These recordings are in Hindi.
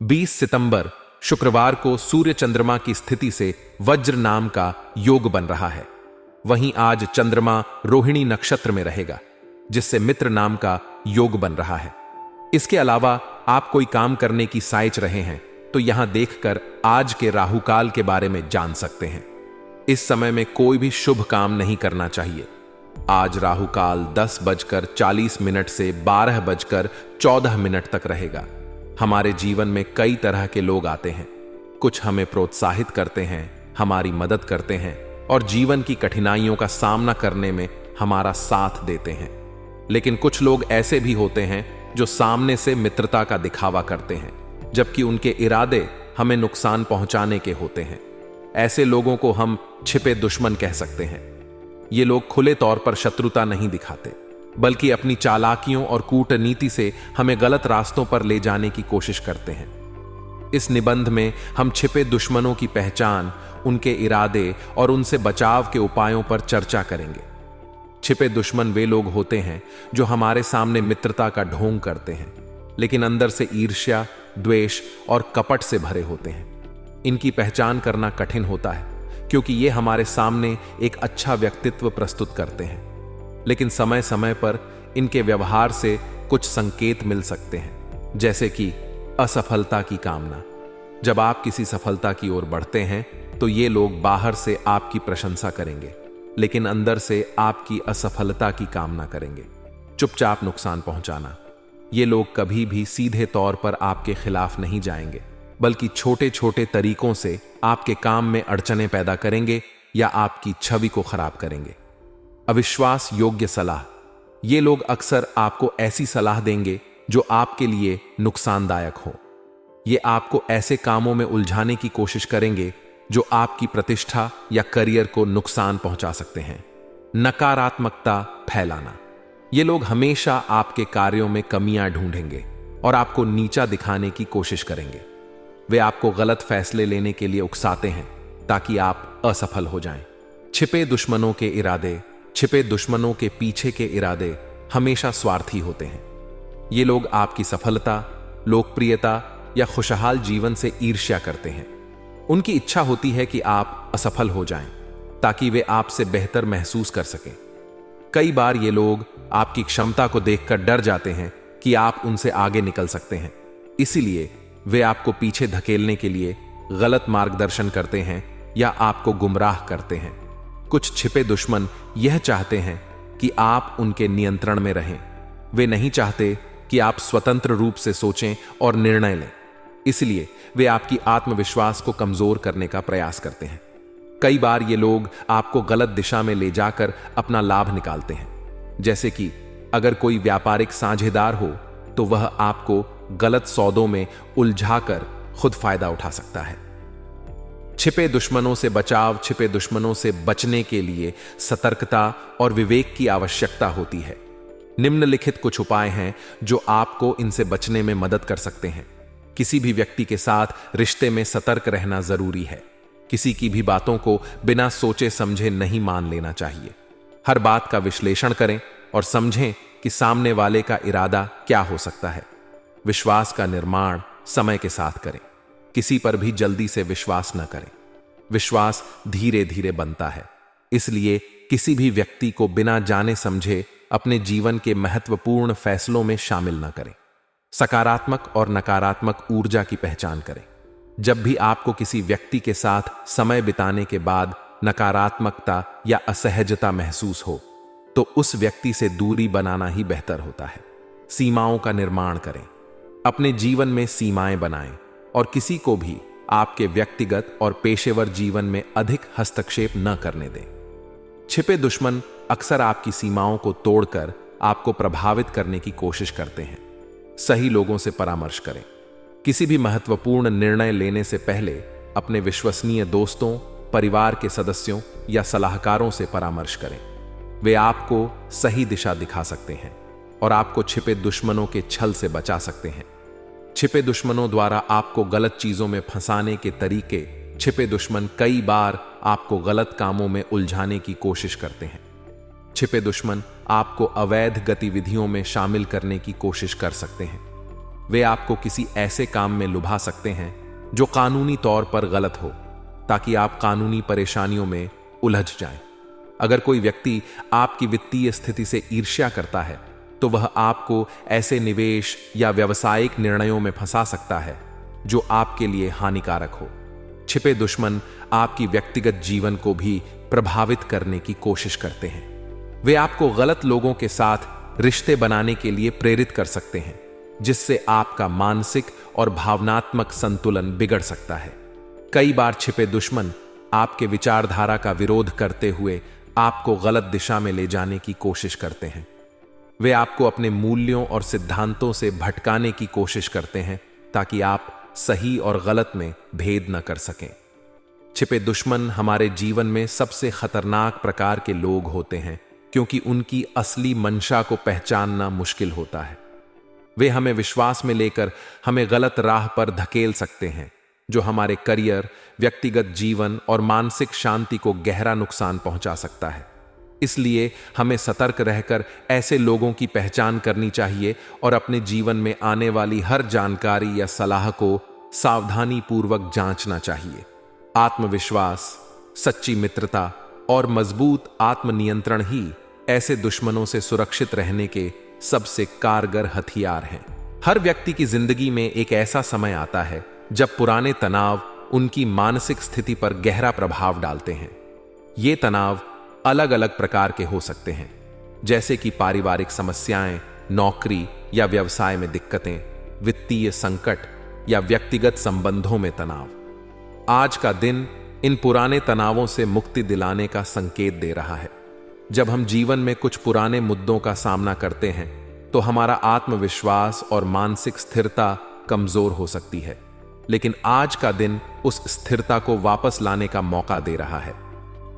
20 सितंबर शुक्रवार को सूर्य चंद्रमा की स्थिति से वज्र नाम का योग बन रहा है। वहीं आज चंद्रमा रोहिणी नक्षत्र में रहेगा, जिससे मित्र नाम का योग बन रहा है। इसके अलावा आप कोई काम करने की सोच रहे हैं तो यहां देखकर आज के राहु काल के बारे में जान सकते हैं। इस समय में कोई भी शुभ काम नहीं करना चाहिए। आज राहु काल 10:40 से 12:14 तक रहेगा। हमारे जीवन में कई तरह के लोग आते हैं। कुछ हमें प्रोत्साहित करते हैं, हमारी मदद करते हैं और जीवन की कठिनाइयों का सामना करने में हमारा साथ देते हैं। लेकिन कुछ लोग ऐसे भी होते हैं जो सामने से मित्रता का दिखावा करते हैं, जबकि उनके इरादे हमें नुकसान पहुंचाने के होते हैं। ऐसे लोगों को हम छिपे दुश्मन कह सकते हैं। ये लोग खुले तौर पर शत्रुता नहीं दिखाते, बल्कि अपनी चालाकियों और कूटनीति से हमें गलत रास्तों पर ले जाने की कोशिश करते हैं। इस निबंध में हम छिपे दुश्मनों की पहचान, उनके इरादे और उनसे बचाव के उपायों पर चर्चा करेंगे। छिपे दुश्मन वे लोग होते हैं जो हमारे सामने मित्रता का ढोंग करते हैं, लेकिन अंदर से ईर्ष्या, द्वेष और कपट से भरे होते हैं। इनकी पहचान करना कठिन होता है, क्योंकि ये हमारे सामने एक अच्छा व्यक्तित्व प्रस्तुत करते हैं, लेकिन समय समय पर इनके व्यवहार से कुछ संकेत मिल सकते हैं, जैसे कि असफलता की कामना। जब आप किसी सफलता की ओर बढ़ते हैं तो ये लोग बाहर से आपकी प्रशंसा करेंगे, लेकिन अंदर से आपकी असफलता की कामना करेंगे। चुपचाप नुकसान पहुंचाना। ये लोग कभी भी सीधे तौर पर आपके खिलाफ नहीं जाएंगे, बल्कि छोटे छोटे तरीकों से आपके काम में अड़चनें पैदा करेंगे या आपकी छवि को खराब करेंगे। अविश्वास योग्य सलाह। ये लोग अक्सर आपको ऐसी सलाह देंगे जो आपके लिए नुकसानदायक हो। ये आपको ऐसे कामों में उलझाने की कोशिश करेंगे जो आपकी प्रतिष्ठा या करियर को नुकसान पहुंचा सकते हैं। नकारात्मकता फैलाना। ये लोग हमेशा आपके कार्यों में कमियां ढूंढेंगे और आपको नीचा दिखाने की कोशिश करेंगे। वे आपको गलत फैसले लेने के लिए उकसाते हैं ताकि आप असफल हो जाएं। छिपे दुश्मनों के इरादे। छिपे दुश्मनों के पीछे के इरादे हमेशा स्वार्थी होते हैं। ये लोग आपकी सफलता, लोकप्रियता या खुशहाल जीवन से ईर्ष्या करते हैं। उनकी इच्छा होती है कि आप असफल हो जाएं, ताकि वे आपसे बेहतर महसूस कर सकें। कई बार ये लोग आपकी क्षमता को देखकर डर जाते हैं कि आप उनसे आगे निकल सकते हैं, इसीलिए वे आपको पीछे धकेलने के लिए गलत मार्गदर्शन करते हैं या आपको गुमराह करते हैं। कुछ छिपे दुश्मन यह चाहते हैं कि आप उनके नियंत्रण में रहें। वे नहीं चाहते कि आप स्वतंत्र रूप से सोचें और निर्णय लें, इसलिए वे आपकी आत्मविश्वास को कमजोर करने का प्रयास करते हैं। कई बार ये लोग आपको गलत दिशा में ले जाकर अपना लाभ निकालते हैं, जैसे कि अगर कोई व्यापारिक साझेदार हो तो वह आपको गलत सौदों में उलझाकर खुद फायदा उठा सकता है। छिपे दुश्मनों से बचाव। छिपे दुश्मनों से बचने के लिए सतर्कता और विवेक की आवश्यकता होती है। निम्नलिखित कुछ उपाय हैं जो आपको इनसे बचने में मदद कर सकते हैं। किसी भी व्यक्ति के साथ रिश्ते में सतर्क रहना जरूरी है। किसी की भी बातों को बिना सोचे समझे नहीं मान लेना चाहिए। हर बात का विश्लेषण करें और समझें कि सामने वाले का इरादा क्या हो सकता है। विश्वास का निर्माण समय के साथ करें। किसी पर भी जल्दी से विश्वास न करें। विश्वास धीरे धीरे बनता है, इसलिए किसी भी व्यक्ति को बिना जाने समझे अपने जीवन के महत्वपूर्ण फैसलों में शामिल न करें। सकारात्मक और नकारात्मक ऊर्जा की पहचान करें। जब भी आपको किसी व्यक्ति के साथ समय बिताने के बाद नकारात्मकता या असहजता महसूस हो, तो उस व्यक्ति से दूरी बनाना ही बेहतर होता है। सीमाओं का निर्माण करें। अपने जीवन में सीमाएं बनाएं और किसी को भी आपके व्यक्तिगत और पेशेवर जीवन में अधिक हस्तक्षेप न करने दें। छिपे दुश्मन अक्सर आपकी सीमाओं को तोड़कर आपको प्रभावित करने की कोशिश करते हैं। सही लोगों से परामर्श करें। किसी भी महत्वपूर्ण निर्णय लेने से पहले अपने विश्वसनीय दोस्तों, परिवार के सदस्यों या सलाहकारों से परामर्श करें। वे आपको सही दिशा दिखा सकते हैं और आपको छिपे दुश्मनों के छल से बचा सकते हैं। छिपे दुश्मनों द्वारा आपको गलत चीजों में फंसाने के तरीके। छिपे दुश्मन कई बार आपको गलत कामों में उलझाने की कोशिश करते हैं। छिपे दुश्मन आपको अवैध गतिविधियों में शामिल करने की कोशिश कर सकते हैं। वे आपको किसी ऐसे काम में लुभा सकते हैं जो कानूनी तौर पर गलत हो, ताकि आप कानूनी परेशानियों में उलझ जाएं। अगर कोई व्यक्ति आपकी वित्तीय स्थिति से ईर्ष्या करता है, तो वह आपको ऐसे निवेश या व्यावसायिक निर्णयों में फंसा सकता है जो आपके लिए हानिकारक हो। छिपे दुश्मन आपकी व्यक्तिगत जीवन को भी प्रभावित करने की कोशिश करते हैं। वे आपको गलत लोगों के साथ रिश्ते बनाने के लिए प्रेरित कर सकते हैं, जिससे आपका मानसिक और भावनात्मक संतुलन बिगड़ सकता है। कई बार छिपे दुश्मन आपके विचारधारा का विरोध करते हुए आपको गलत दिशा में ले जाने की कोशिश करते हैं। वे आपको अपने मूल्यों और सिद्धांतों से भटकाने की कोशिश करते हैं, ताकि आप सही और गलत में भेद न कर सकें। छिपे दुश्मन हमारे जीवन में सबसे खतरनाक प्रकार के लोग होते हैं, क्योंकि उनकी असली मंशा को पहचानना मुश्किल होता है। वे हमें विश्वास में लेकर हमें गलत राह पर धकेल सकते हैं, जो हमारे करियर, व्यक्तिगत जीवन और मानसिक शांति को गहरा नुकसान पहुंचा सकता है। इसलिए हमें सतर्क रहकर ऐसे लोगों की पहचान करनी चाहिए और अपने जीवन में आने वाली हर जानकारी या सलाह को सावधानी पूर्वक जांचना चाहिए। आत्मविश्वास, सच्ची मित्रता और मजबूत आत्मनियंत्रण ही ऐसे दुश्मनों से सुरक्षित रहने के सबसे कारगर हथियार हैं। हर व्यक्ति की जिंदगी में एक ऐसा समय आता है जब पुराने तनाव उनकी मानसिक स्थिति पर गहरा प्रभाव डालते हैं। ये तनाव अलग अलग प्रकार के हो सकते हैं, जैसे कि पारिवारिक समस्याएं, नौकरी या व्यवसाय में दिक्कतें, वित्तीय संकट या व्यक्तिगत संबंधों में तनाव। आज का दिन इन पुराने तनावों से मुक्ति दिलाने का संकेत दे रहा है। जब हम जीवन में कुछ पुराने मुद्दों का सामना करते हैं, तो हमारा आत्मविश्वास और मानसिक स्थिरता कमजोर हो सकती है, लेकिन आज का दिन उस स्थिरता को वापस लाने का मौका दे रहा है।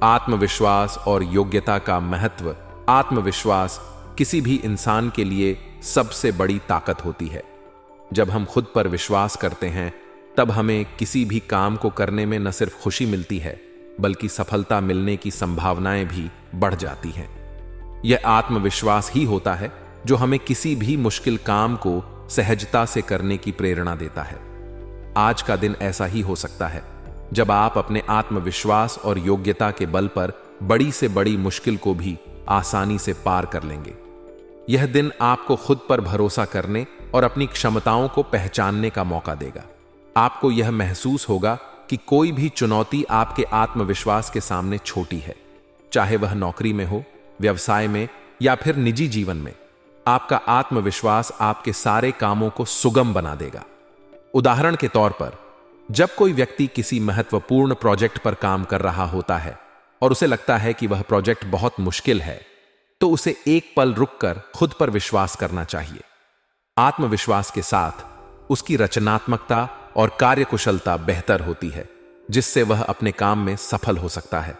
आत्मविश्वास और योग्यता का महत्व। आत्मविश्वास किसी भी इंसान के लिए सबसे बड़ी ताकत होती है। जब हम खुद पर विश्वास करते हैं, तब हमें किसी भी काम को करने में न सिर्फ खुशी मिलती है, बल्कि सफलता मिलने की संभावनाएं भी बढ़ जाती हैं। यह आत्मविश्वास ही होता है जो हमें किसी भी मुश्किल काम को सहजता से करने की प्रेरणा देता है। आज का दिन ऐसा ही हो सकता है जब आप अपने आत्मविश्वास और योग्यता के बल पर बड़ी से बड़ी मुश्किल को भी आसानी से पार कर लेंगे। यह दिन आपको खुद पर भरोसा करने और अपनी क्षमताओं को पहचानने का मौका देगा। आपको यह महसूस होगा कि कोई भी चुनौती आपके आत्मविश्वास के सामने छोटी है, चाहे वह नौकरी में हो, व्यवसाय में या फिर निजी जीवन में। आपका आत्मविश्वास आपके सारे कामों को सुगम बना देगा। उदाहरण के तौर पर, जब कोई व्यक्ति किसी महत्वपूर्ण प्रोजेक्ट पर काम कर रहा होता है और उसे लगता है कि वह प्रोजेक्ट बहुत मुश्किल है, तो उसे एक पल रुककर खुद पर विश्वास करना चाहिए। आत्मविश्वास के साथ उसकी रचनात्मकता और कार्यकुशलता बेहतर होती है, जिससे वह अपने काम में सफल हो सकता है।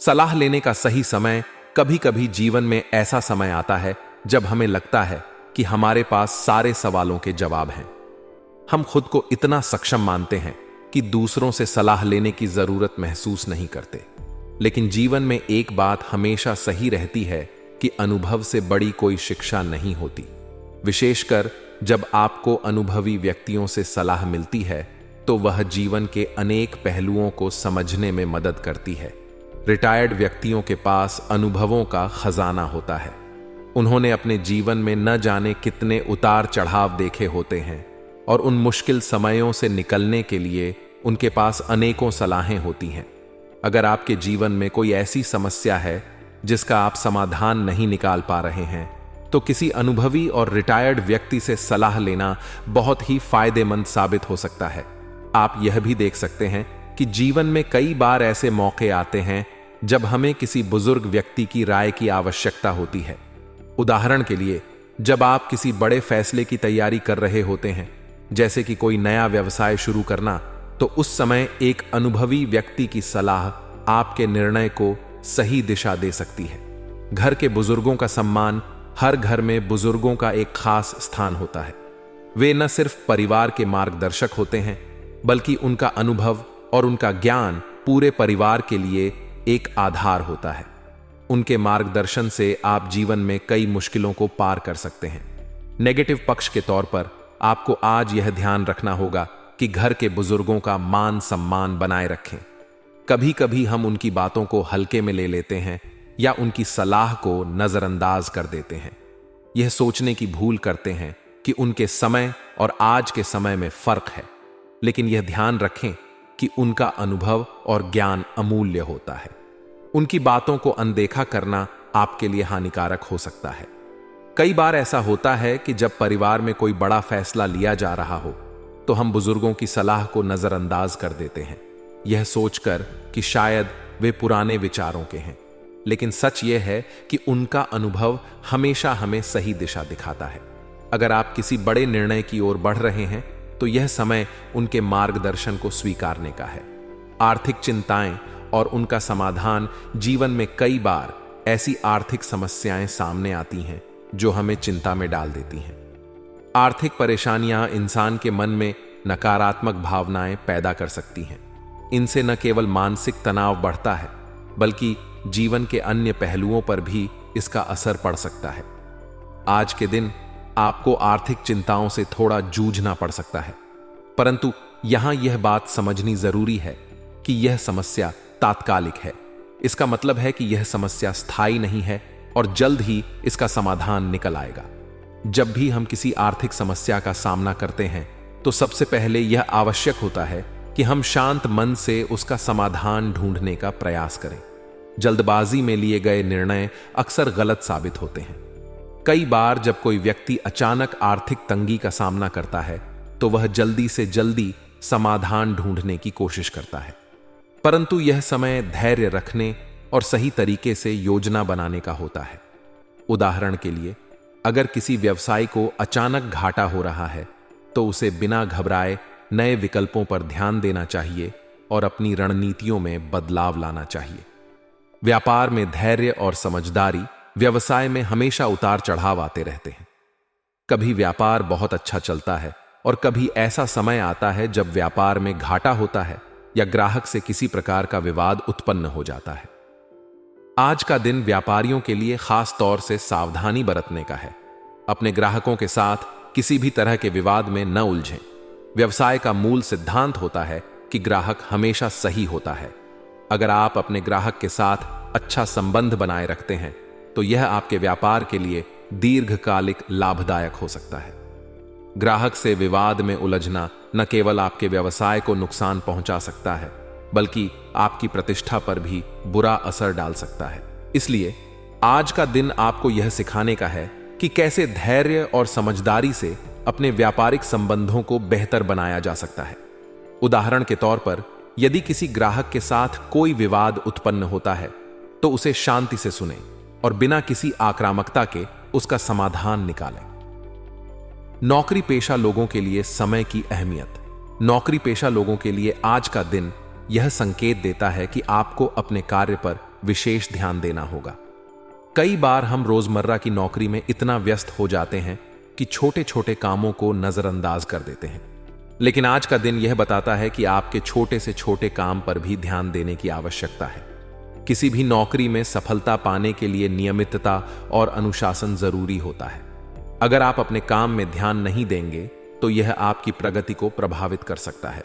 सलाह लेने का सही समय। कभी कभी जीवन में ऐसा समय आता है जब हमें लगता है कि हमारे पास सारे सवालों के जवाब हैं। हम खुद को इतना सक्षम मानते हैं कि दूसरों से सलाह लेने की जरूरत महसूस नहीं करते। लेकिन जीवन में एक बात हमेशा सही रहती है कि अनुभव से बड़ी कोई शिक्षा नहीं होती। विशेषकर जब आपको अनुभवी व्यक्तियों से सलाह मिलती है, तो वह जीवन के अनेक पहलुओं को समझने में मदद करती है। रिटायर्ड व्यक्तियों के पास अनुभवों का खजाना होता है। उन्होंने अपने जीवन में न जाने कितने उतार चढ़ाव देखे होते हैं, और उन मुश्किल समयों से निकलने के लिए उनके पास अनेकों सलाहें होती हैं। अगर आपके जीवन में कोई ऐसी समस्या है जिसका आप समाधान नहीं निकाल पा रहे हैं, तो किसी अनुभवी और रिटायर्ड व्यक्ति से सलाह लेना बहुत ही फायदेमंद साबित हो सकता है। आप यह भी देख सकते हैं कि जीवन में कई बार ऐसे मौके आते हैं जब हमें किसी बुजुर्ग व्यक्ति की राय की आवश्यकता होती है। उदाहरण के लिए, जब आप किसी बड़े फैसले की तैयारी कर रहे होते हैं, जैसे कि कोई नया व्यवसाय शुरू करना, तो उस समय एक अनुभवी व्यक्ति की सलाह आपके निर्णय को सही दिशा दे सकती है। घर के बुजुर्गों का सम्मान। हर घर में बुजुर्गों का एक खास स्थान होता है। वे न सिर्फ परिवार के मार्गदर्शक होते हैं, बल्कि उनका अनुभव और उनका ज्ञान पूरे परिवार के लिए एक आधार होता है। उनके मार्गदर्शन से आप जीवन में कई मुश्किलों को पार कर सकते हैं। नेगेटिव पक्ष के तौर पर, आपको आज यह ध्यान रखना होगा कि घर के बुजुर्गों का मान सम्मान बनाए रखें। कभी कभी हम उनकी बातों को हल्के में ले लेते हैं या उनकी सलाह को नजरअंदाज कर देते हैं। यह सोचने की भूल करते हैं कि उनके समय और आज के समय में फर्क है, लेकिन यह ध्यान रखें कि उनका अनुभव और ज्ञान अमूल्य होता है। उनकी बातों को अनदेखा करना आपके लिए हानिकारक हो सकता है। कई बार ऐसा होता है कि जब परिवार में कोई बड़ा फैसला लिया जा रहा हो तो हम बुजुर्गों की सलाह को नजरअंदाज कर देते हैं, यह सोचकर कि शायद वे पुराने विचारों के हैं। लेकिन सच यह है कि उनका अनुभव हमेशा हमें सही दिशा दिखाता है। अगर आप किसी बड़े निर्णय की ओर बढ़ रहे हैं तो यह समय उनके मार्गदर्शन को स्वीकारने का है। आर्थिक चिंताएं और उनका समाधान। जीवन में कई बार ऐसी आर्थिक समस्याएं सामने आती हैं जो हमें चिंता में डाल देती हैं। आर्थिक परेशानियां इंसान के मन में नकारात्मक भावनाएं पैदा कर सकती हैं। इनसे न केवल मानसिक तनाव बढ़ता है बल्कि जीवन के अन्य पहलुओं पर भी इसका असर पड़ सकता है। आज के दिन आपको आर्थिक चिंताओं से थोड़ा जूझना पड़ सकता है, परंतु यहां यह बात समझनी जरूरी है कि यह समस्या तात्कालिक है। इसका मतलब है कि यह समस्या स्थायी नहीं है और जल्द ही इसका समाधान निकल आएगा। जब भी हम किसी आर्थिक समस्या का सामना करते हैं तो सबसे पहले यह आवश्यक होता है कि हम शांत मन से उसका समाधान ढूंढने का प्रयास करें। जल्दबाजी में लिए गए निर्णय अक्सर गलत साबित होते हैं। कई बार जब कोई व्यक्ति अचानक आर्थिक तंगी का सामना करता है तो वह जल्दी से जल्दी समाधान ढूंढने की कोशिश करता है, परंतु यह समय धैर्य रखने और सही तरीके से योजना बनाने का होता है। उदाहरण के लिए, अगर किसी व्यवसाय को अचानक घाटा हो रहा है तो उसे बिना घबराए नए विकल्पों पर ध्यान देना चाहिए और अपनी रणनीतियों में बदलाव लाना चाहिए। व्यापार में धैर्य और समझदारी। व्यवसाय में हमेशा उतार चढ़ाव आते रहते हैं। कभी व्यापार बहुत अच्छा चलता है और कभी ऐसा समय आता है जब व्यापार में घाटा होता है या ग्राहक से किसी प्रकार का विवाद उत्पन्न हो जाता है। आज का दिन व्यापारियों के लिए खास तौर से सावधानी बरतने का है। अपने ग्राहकों के साथ किसी भी तरह के विवाद में न उलझें। व्यवसाय का मूल सिद्धांत होता है कि ग्राहक हमेशा सही होता है। अगर आप अपने ग्राहक के साथ अच्छा संबंध बनाए रखते हैं तो यह आपके व्यापार के लिए दीर्घकालिक लाभदायक हो सकता है। ग्राहक से विवाद में उलझना न केवल आपके व्यवसाय को नुकसान पहुंचा सकता है बल्कि आपकी प्रतिष्ठा पर भी बुरा असर डाल सकता है। इसलिए आज का दिन आपको यह सिखाने का है कि कैसे धैर्य और समझदारी से अपने व्यापारिक संबंधों को बेहतर बनाया जा सकता है। उदाहरण के तौर पर, यदि किसी ग्राहक के साथ कोई विवाद उत्पन्न होता है तो उसे शांति से सुनें और बिना किसी आक्रामकता के उसका समाधान निकालें। नौकरी पेशा लोगों के लिए समय की अहमियत। नौकरी पेशा लोगों के लिए आज का दिन यह संकेत देता है कि आपको अपने कार्य पर विशेष ध्यान देना होगा। कई बार हम रोजमर्रा की नौकरी में इतना व्यस्त हो जाते हैं कि छोटे छोटे कामों को नजरअंदाज कर देते हैं, लेकिन आज का दिन यह बताता है कि आपके छोटे से छोटे काम पर भी ध्यान देने की आवश्यकता है। किसी भी नौकरी में सफलता पाने के लिए नियमितता और अनुशासन जरूरी होता है। अगर आप अपने काम में ध्यान नहीं देंगे तो यह आपकी प्रगति को प्रभावित कर सकता है।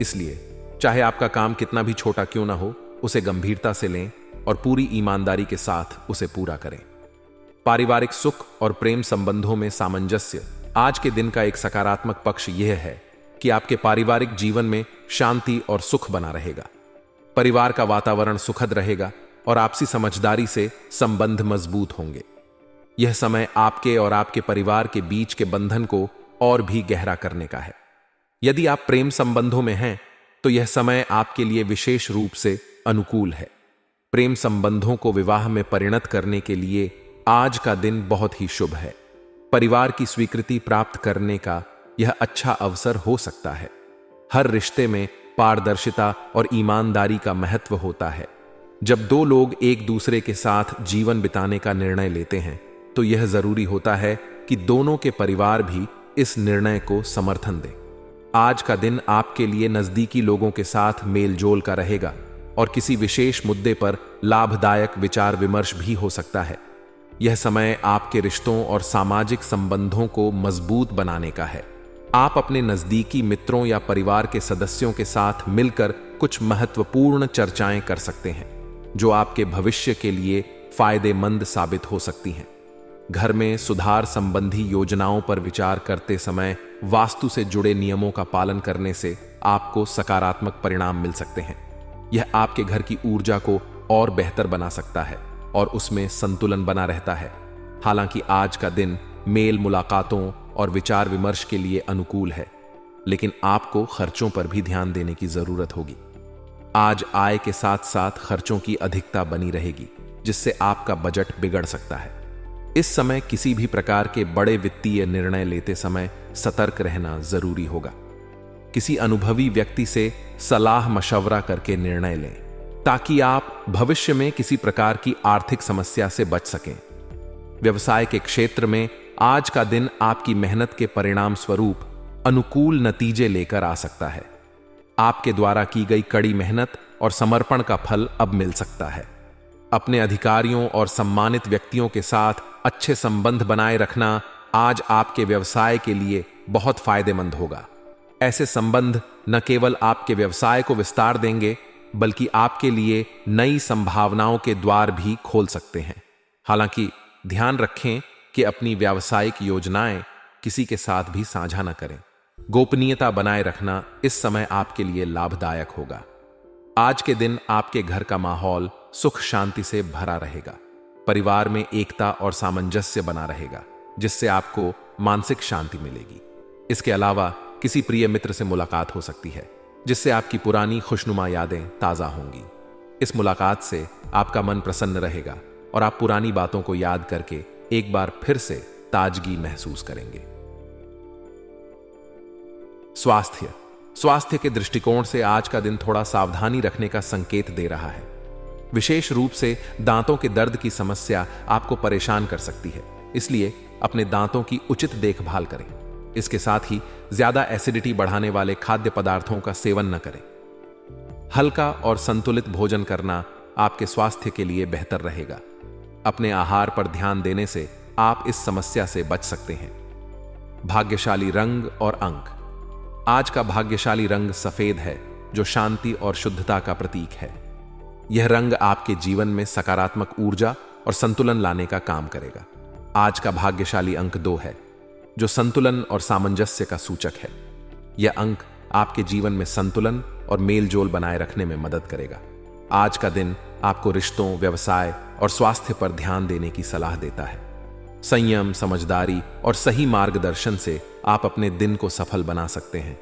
इसलिए चाहे आपका काम कितना भी छोटा क्यों ना हो, उसे गंभीरता से लें और पूरी ईमानदारी के साथ उसे पूरा करें। पारिवारिक सुख और प्रेम संबंधों में सामंजस्य। आज के दिन का एक सकारात्मक पक्ष यह है कि आपके पारिवारिक जीवन में शांति और सुख बना रहेगा। परिवार का वातावरण सुखद रहेगा और आपसी समझदारी से संबंध मजबूत होंगे। यह समय आपके और आपके परिवार के बीच के बंधन को और भी गहरा करने का है। यदि आप प्रेम संबंधों में हैं तो यह समय आपके लिए विशेष रूप से अनुकूल है। प्रेम संबंधों को विवाह में परिणत करने के लिए आज का दिन बहुत ही शुभ है। परिवार की स्वीकृति प्राप्त करने का यह अच्छा अवसर हो सकता है। हर रिश्ते में पारदर्शिता और ईमानदारी का महत्व होता है। जब दो लोग एक दूसरे के साथ जीवन बिताने का निर्णय लेते हैं तो यह जरूरी होता है कि दोनों के परिवार भी इस निर्णय को समर्थन दें। आज का दिन आपके लिए नजदीकी लोगों के साथ मेलजोल का रहेगा और किसी विशेष मुद्दे पर लाभदायक विचार विमर्श भी हो सकता है। यह समय आपके रिश्तों और सामाजिक संबंधों को मजबूत बनाने का है। आप अपने नजदीकी मित्रों या परिवार के सदस्यों के साथ मिलकर कुछ महत्वपूर्ण चर्चाएं कर सकते हैं जो आपके भविष्य के लिए फायदेमंद साबित हो सकती हैं। घर में सुधार संबंधी योजनाओं पर विचार करते समय वास्तु से जुड़े नियमों का पालन करने से आपको सकारात्मक परिणाम मिल सकते हैं। यह आपके घर की ऊर्जा को और बेहतर बना सकता है और उसमें संतुलन बना रहता है। हालांकि आज का दिन मेल मुलाकातों और विचार विमर्श के लिए अनुकूल है, लेकिन आपको खर्चों पर भी ध्यान देने की जरूरत होगी। आज आय के साथ साथ खर्चों की अधिकता बनी रहेगी, जिससे आपका बजट बिगड़ सकता है। इस समय किसी भी प्रकार के बड़े वित्तीय निर्णय लेते समय सतर्क रहना जरूरी होगा। किसी अनुभवी व्यक्ति से सलाह मशवरा करके निर्णय लें ताकि आप भविष्य में किसी प्रकार की आर्थिक समस्या से बच सकें। व्यवसाय के क्षेत्र में आज का दिन आपकी मेहनत के परिणाम स्वरूप अनुकूल नतीजे लेकर आ सकता है। आपके द्वारा की गई कड़ी मेहनत और समर्पण का फल अब मिल सकता है। अपने अधिकारियों और सम्मानित व्यक्तियों के साथ अच्छे संबंध बनाए रखना आज आपके व्यवसाय के लिए बहुत फायदेमंद होगा। ऐसे संबंध न केवल आपके व्यवसाय को विस्तार देंगे, बल्कि आपके लिए नई संभावनाओं के द्वार भी खोल सकते हैं। हालांकि ध्यान रखें कि अपनी व्यावसायिक योजनाएं किसी के साथ भी साझा न करें। गोपनीयता बनाए रखना इस समय आपके लिए लाभदायक होगा। आज के दिन आपके घर का माहौल सुख शांति से भरा रहेगा। परिवार में एकता और सामंजस्य बना रहेगा, जिससे आपको मानसिक शांति मिलेगी। इसके अलावा किसी प्रिय मित्र से मुलाकात हो सकती है, जिससे आपकी पुरानी खुशनुमा यादें ताजा होंगी। इस मुलाकात से आपका मन प्रसन्न रहेगा और आप पुरानी बातों को याद करके एक बार फिर से ताजगी महसूस करेंगे। स्वास्थ्य के दृष्टिकोण से आज का दिन थोड़ा सावधानी रखने का संकेत दे रहा है। विशेष रूप से दांतों के दर्द की समस्या आपको परेशान कर सकती है, इसलिए अपने दांतों की उचित देखभाल करें। इसके साथ ही ज्यादा एसिडिटी बढ़ाने वाले खाद्य पदार्थों का सेवन न करें। हल्का और संतुलित भोजन करना आपके स्वास्थ्य के लिए बेहतर रहेगा। अपने आहार पर ध्यान देने से आप इस समस्या से बच सकते हैं। भाग्यशाली रंग और अंक। आज का भाग्यशाली रंग सफेद है, जो शांति और शुद्धता का प्रतीक है। यह रंग आपके जीवन में सकारात्मक ऊर्जा और संतुलन लाने का काम करेगा। आज का भाग्यशाली अंक 2 है, जो संतुलन और सामंजस्य का सूचक है। यह अंक आपके जीवन में संतुलन और मेलजोल बनाए रखने में मदद करेगा। आज का दिन आपको रिश्तों, व्यवसाय और स्वास्थ्य पर ध्यान देने की सलाह देता है। संयम, समझदारी और सही मार्गदर्शन से आप अपने दिन को सफल बना सकते हैं।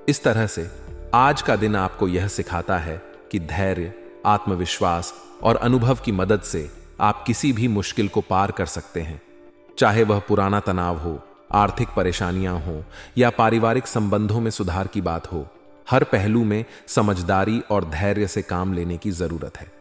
इस तरह से आज का दिन आपको यह सिखाता है कि धैर्य, आत्मविश्वास और अनुभव की मदद से आप किसी भी मुश्किल को पार कर सकते हैं। चाहे वह पुराना तनाव हो, आर्थिक परेशानियां हो या पारिवारिक संबंधों में सुधार की बात हो, हर पहलू में समझदारी और धैर्य से काम लेने की जरूरत है।